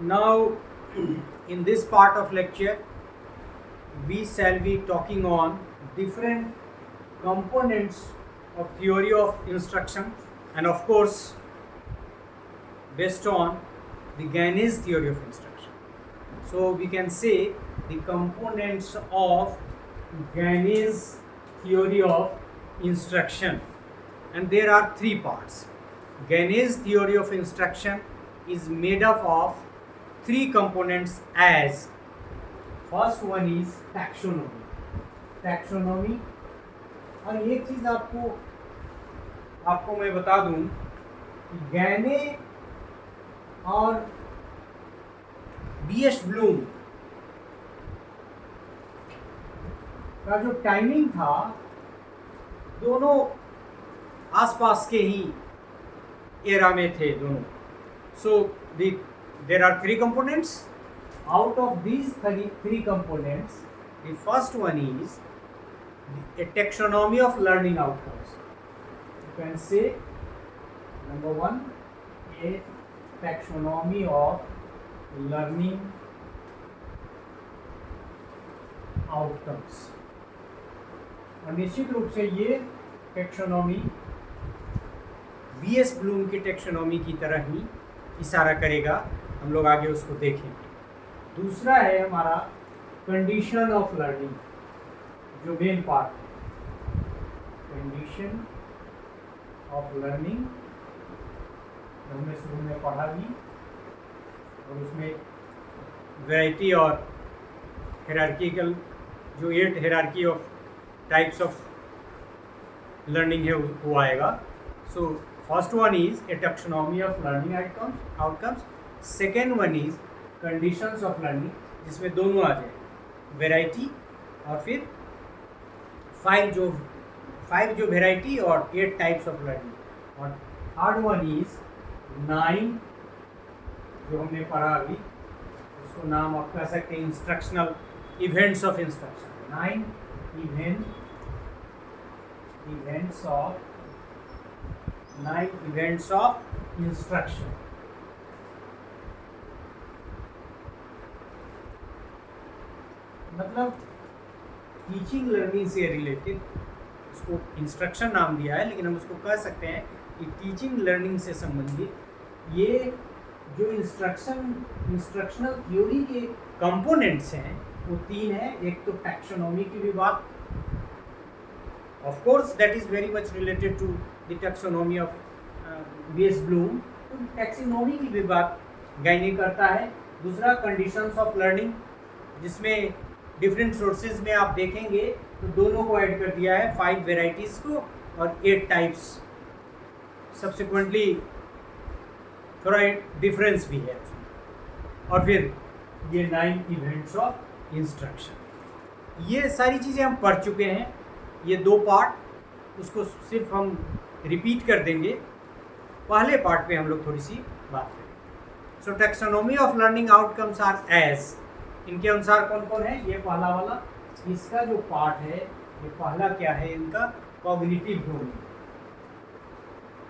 Now, in this part of lecture, we shall be talking on different components of theory of instruction, and of course, based on the Gaines theory of instruction. So we can say the components of Gaines theory of instruction, and there are three parts. Gaines theory of instruction is made up of three components as first one is taxonomy और एक चीज आपको मैं बता दूं कि गैने और BS Bloom का जो टाइमिंग था दोनों आसपास के ही एरा में थे दोनों. सो there are three components. Out of these three components, the first one is a taxonomy of learning outcomes. You can say number one, a taxonomy of learning outcomes. और निश्चित रूप से ये टैक्सोनॉमी बीएस ब्लूम की taxonomy की तरह ही इशारा करेगा. हम लोग आगे उसको देखेंगे. दूसरा है हमारा कंडीशन ऑफ लर्निंग, जो मेन पार्ट है. कंडीशन ऑफ लर्निंग हमने शुरू में पढ़ा भी, और उसमें वैरायटी और हायरार्किकल जो 8 hierarchy of types of learning है वो आएगा. So first one is a taxonomy of learning outcomes. Second one is conditions of learning, जिसमें दोनों आ जाए, वैरायटी और फिर 5 जो वैरायटी और 8 टाइप्स ऑफ लर्निंग. और थर्ड वन इज 9 जो हमने पढ़ा अभी, उसको नाम आप कह सकते हैं instructional events of instruction. 9 events of instruction. मतलब टीचिंग लर्निंग से रिलेटेड, उसको इंस्ट्रक्शन नाम दिया है, लेकिन हम उसको कह सकते हैं कि टीचिंग लर्निंग से संबंधित ये जो इंस्ट्रक्शनल थ्योरी के कंपोनेंट्स हैं वो 3 हैं. एक तो टैक्सोनॉमी की भी बात, of course that is very much related to the taxonomy of B S Bloom. तो टैक्सोनॉमी की भी बात गाइने करता है. दूसरा कंडीशंस ऑफ लर्निंग, जिसमें डिफरेंट सोर्सेज में आप देखेंगे तो दोनों को ऐड कर दिया है, 5 वेराइटीज़ को और 8 टाइप्स. सब्सिक्वेंटली थोड़ा डिफरेंस भी है उसमें. और फिर ये 9 इवेंट्स ऑफ इंस्ट्रक्शन. ये सारी चीज़ें हम पढ़ चुके हैं. ये 2 पार्ट, उसको सिर्फ हम रिपीट कर देंगे. पहले पार्ट पे हम लोग थोड़ी सी बात करेंगे. So taxonomy of learning outcomes are as, इनके अनुसार कौन कौन है. ये पहला वाला, इसका जो पार्ट है, ये पहला क्या है इनका, कॉग्निटिव डोमेन.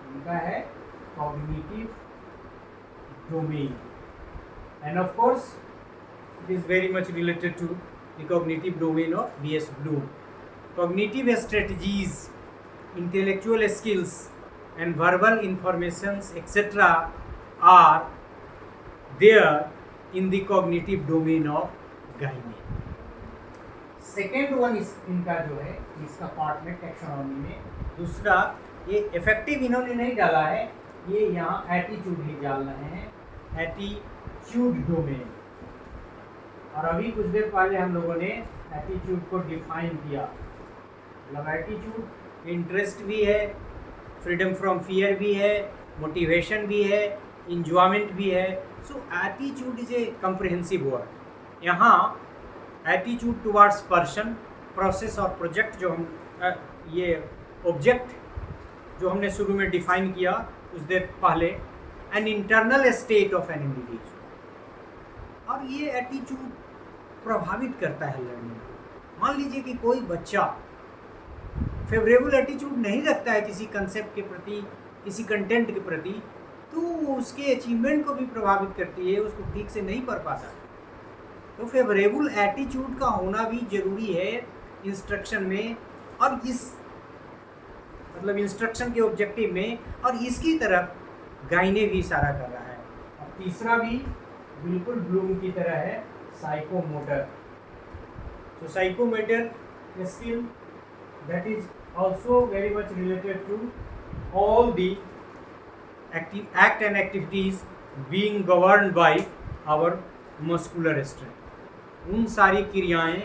इनका है cognitive domain, and of course it is very much related to the cognitive domain of B S Bloom. Cognitive strategies, intellectual skills and verbal informations etc. are there in the cognitive domain of Gaine. Second one इस इनका जो है इसका part में taxonomy में. दूसरा, ये effective इन्होंने नहीं डाला है, ये यहाँ एटीट्यूड ही डाल रहे हैं, एटीट्यूड डोमेन. और अभी कुछ देर पहले हम लोगों ने एटीट्यूड को डिफाइन किया. मतलब एटीट्यूड इंटरेस्ट भी है, फ्रीडम फ्रॉम फियर भी है, मोटिवेशन भी है, इंजॉयमेंट भी है. So attitude is a comprehensive word. यहाँ एटीट्यूड टुवार्ड्स पर्सन, प्रोसेस और प्रोजेक्ट जो हम ये ऑब्जेक्ट जो हमने शुरू में डिफाइन किया कुछ देर पहले, an internal state of an individual. और ये एटीट्यूड प्रभावित करता है लर्निंग. मान लीजिए कि कोई बच्चा फेवरेबल एटीट्यूड नहीं रखता है किसी कंसेप्ट के प्रति, किसी कंटेंट के प्रति, तो उसके अचीवमेंट को भी प्रभावित करती है, उसको ठीक से नहीं पढ़ पाता। तो फेवरेबल एटीट्यूड का होना भी जरूरी है इंस्ट्रक्शन में, और इस मतलब इंस्ट्रक्शन के ऑब्जेक्टिव में, और इसकी तरफ गाइने भी इशारा कर रहा है। और तीसरा भी बिल्कुल ब्लूम की तरह है, psychomotor. So psychomotor skill that is also very much related to all the act and activities being governed by our muscular strength। उन सारी क्रियाएं,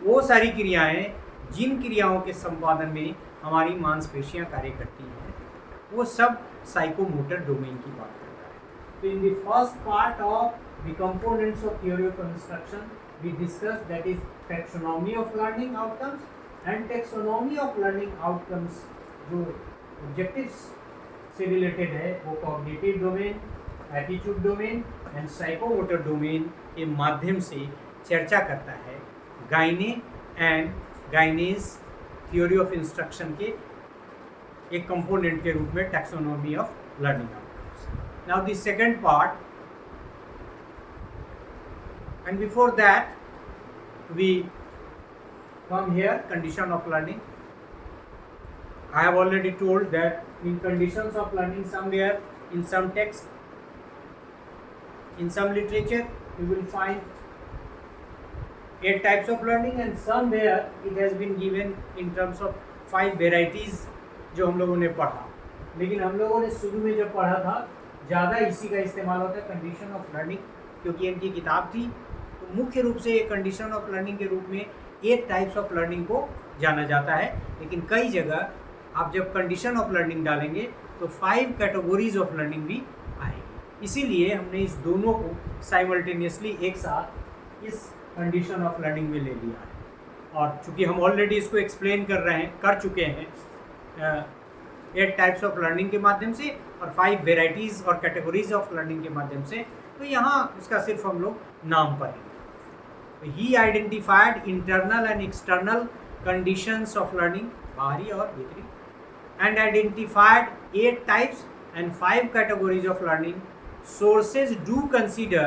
वो सारी क्रियाएं जिन क्रियाओं के संपादन में हमारी मांसपेशियां कार्य करती हैं, वो सब साइकोमोटर डोमेन की बात करता है। तो in the first part of the components of theory of instruction we discussed, that is taxonomy of learning outcomes, and taxonomy of learning outcomes जो objectives से related है वो cognitive domain, attitude domain and psychomotor domain के माध्यम से चर्चा करता है गाइने एंड गाइनेज theory of instruction के एक component के रूप में taxonomy of learning outcomes। Now the second part, and before that we come here, condition of learning. I have already told that in conditions of learning, somewhere in some text, in some literature, you will find 8 types of learning, and somewhere it has been given in terms of 5 varieties जो हम लोगों ने पढ़ा। लेकिन हम लोगों ने शुरू में जब पढ़ा था ज़्यादा इसी का इस्तेमाल होता है, कंडीशन ऑफ लर्निंग, क्योंकि इनकी किताब थी। तो मुख्य रूप से कंडीशन ऑफ लर्निंग के रूप में 8 टाइप्स ऑफ लर्निंग को जाना जाता है। लेकिन कई जगह आप जब कंडीशन ऑफ लर्निंग डालेंगे तो 5 कैटेगरीज ऑफ लर्निंग भी आएगी। इसीलिए हमने इस दोनों को साइमल्टेनियसली एक साथ इस कंडीशन ऑफ लर्निंग में ले लिया है। और चूँकि हम ऑलरेडी इसको एक्सप्लेन कर चुके हैं 8 टाइप्स ऑफ लर्निंग के माध्यम से और 5 वेराइटीज़ और कैटेगरीज ऑफ लर्निंग के माध्यम से, तो यहाँ इसका सिर्फ हम लोग नाम पढ़ेंगे। He identified internal and external conditions of learning, बाहरी और भीतरी, and identified 8 types and 5 categories of learning. Sources do consider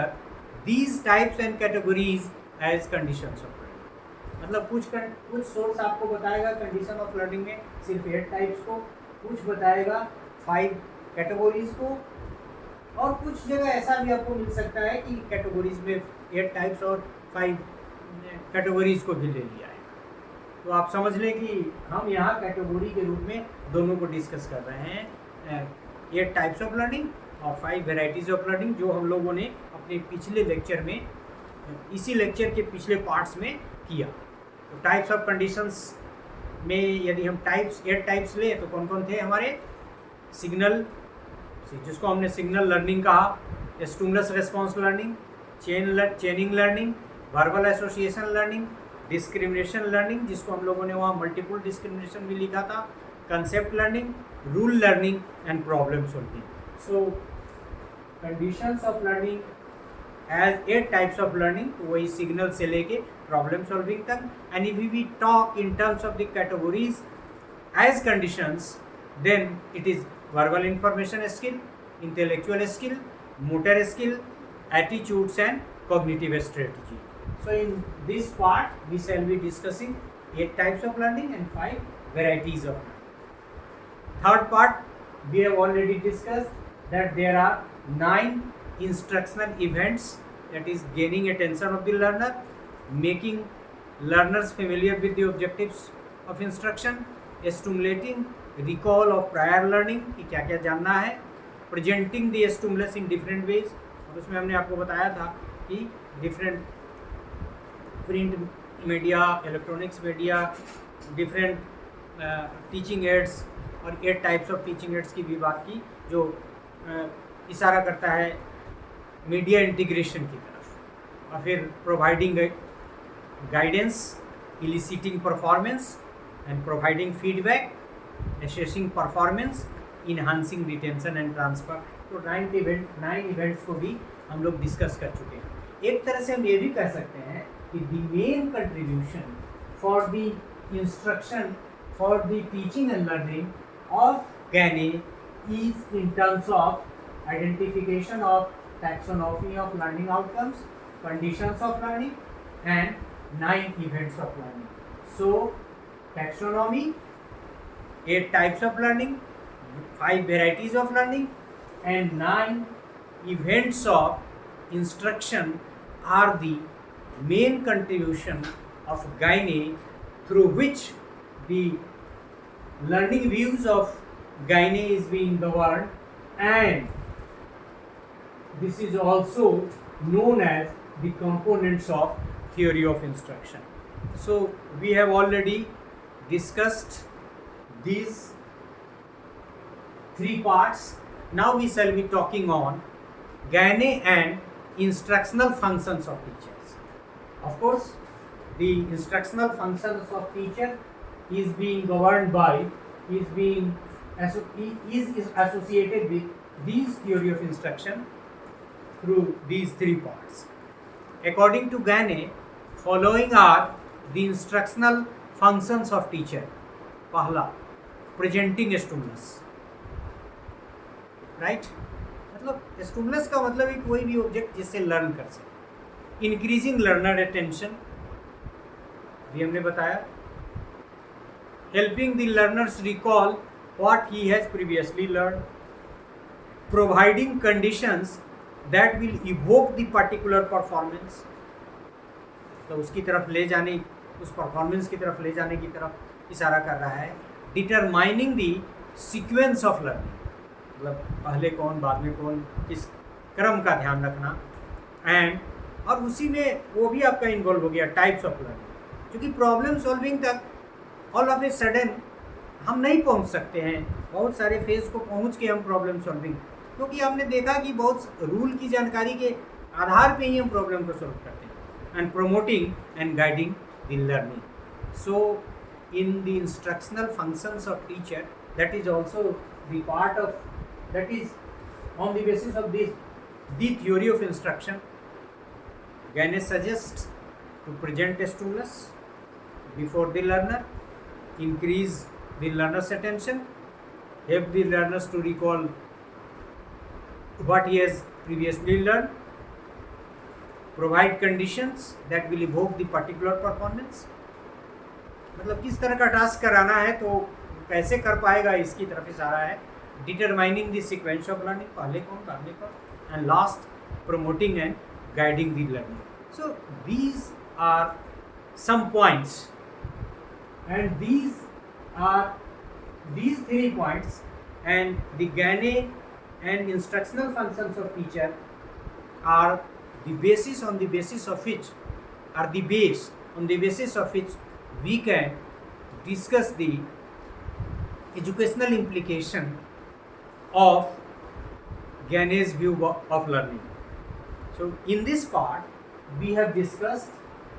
these types and categories as conditions of learning। मतलब कुछ सोर्स आपको बताएगा कंडीशन ऑफ लर्निंग में सिर्फ 8 टाइप्स को, कुछ बताएगा 5 कैटेगरीज को, और कुछ जगह ऐसा भी आपको मिल सकता है कि कैटेगरीज में 8 टाइप्स और 5 कैटेगरीज को भी ले लिया है। तो आप समझ लें कि हम यहाँ कैटेगरी के रूप में दोनों को डिस्कस कर रहे हैं, 8 टाइप्स ऑफ लर्निंग और 5 वेराइटीज़ ऑफ लर्निंग, जो हम लोगों ने अपने पिछले लेक्चर में, इसी लेक्चर के पिछले पार्ट्स में किया। तो टाइप्स ऑफ कंडीशंस में यदि हम 8 टाइप्स लें तो कौन कौन थे हमारे? सिग्नल, जिसको हमने सिग्नल लर्निंग कहा, stimulus response learning, चेनिंग learning, verbal association learning, discrimination learning, जिसको हम लोगों ने वहाँ मल्टीपल डिस्क्रिमिनेशन भी लिखा था, concept learning, rule learning and problem solving. So conditions of learning as 8 types of learning, वही सिग्नल से लेके प्रॉब्लम सॉल्विंग तक। And if we talk in terms of the categories as conditions, then it is verbal information skill, intellectual skill, motor skill, attitudes and cognitive strategy. So in this part we shall be discussing 8 types of learning and 5 varieties of learning. Third part, we have already discussed that there are 9 instructional events, that is gaining attention of the learner, making learners familiar with the objectives of instruction, stimulating recall of prior learning कि क्या क्या जानना है, presenting the stimulus in different ways, और उसमें हमने आपको बताया था कि different print media, electronics media, different teaching ads, और 8 टाइप्स ऑफ टीचिंग एड्स की भी बात की, जो इशारा करता है मीडिया इंटीग्रेशन की तरफ। और फिर providing guidance, eliciting performance and providing feedback, assessing performance, enhancing retention and transfer। तो 9 इवेंट्स को भी हम लोग डिस्कस कर चुके हैं। एक तरह से हम ये भी कह सकते हैं कि the main contribution for the instruction, for the teaching and learning of गैने is in terms of identification of taxonomy of learning outcomes, conditions of learning, and 9 events of learning. So, taxonomy, 8 types of learning, 5 varieties of learning, and 9 events of instruction are the main contribution of Gaine, through which the learning views of Gaine is being governed, and this is also known as the components of theory of instruction. So we have already discussed these 3 parts. Now we shall be talking on Gaine and instructional functions of teachers. Of course, the instructional functions of teacher is being governed by, is associated with these theory of instruction through these 3 parts. According to Gaine, following are the instructional functions of teacher. पहला, presenting stimulus, right? मतलब stimulus का मतलब ही कोई भी object जिससे learn कर सके. Increasing learner attention भी हमने बताया. Helping the learners recall what he has previously learn. Providing conditions that will evoke the particular performance, तो उसकी तरफ ले जाने, उस परफॉर्मेंस की तरफ ले जाने की तरफ इशारा कर रहा है. Determining the sequence of learning, मतलब पहले कौन बाद में कौन, इस क्रम का ध्यान रखना. एंड और उसी में वो भी आपका इन्वॉल्व हो गया टाइप्स ऑफ लर्निंग, क्योंकि प्रॉब्लम सॉल्विंग तक ऑल ऑफ ए सडन हम नहीं पहुंच सकते हैं. बहुत सारे फेज को पहुंच के हम प्रॉब्लम सॉल्विंग, क्योंकि हमने देखा कि बहुत रूल की जानकारी के आधार पे ही हम प्रॉब्लम को सॉल्व करते हैं. And promoting and guiding the learning. So in the instructional functions of teacher, that is also the part of, that is on the basis of this, the theory of instruction, Gaine suggests to present a stimulus before the learner, increase the learner's attention, help the learners to recall what he has previously learned, provide conditions that will evoke the particular performance. मतलब किस तरह का task कराना है तो कैसे कर पाएगा, इसकी तरफ इशारा है. Determining the sequence of learning, पहले कौन बाद में कौन, and last promoting and guiding the learning. So these are some points, and these 3 points, and the Gaine and instructional functions of teacher are the basis on the basis of which, are the base on the basis of which we can discuss the educational implication of Gaine's view of learning. So in this part we have discussed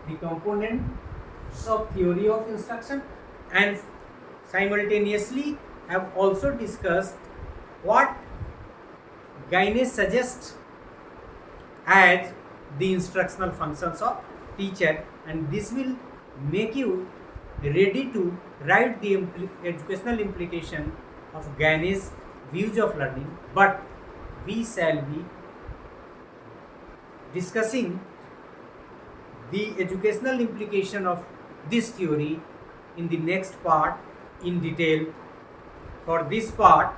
the components of theory of instruction, and simultaneously have also discussed what Gaine suggests as the instructional functions of teacher, and this will make you ready to write the educational implication of Gaine's views of learning. But we shall be discussing the educational implication of this theory in the next part in detail. For this part,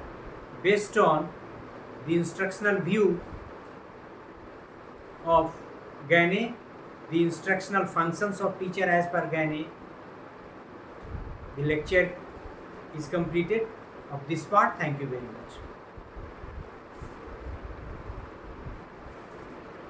based on the instructional view of Gaine, the instructional functions of teacher as per Gaine, the lecture is completed of this part. Thank you very much.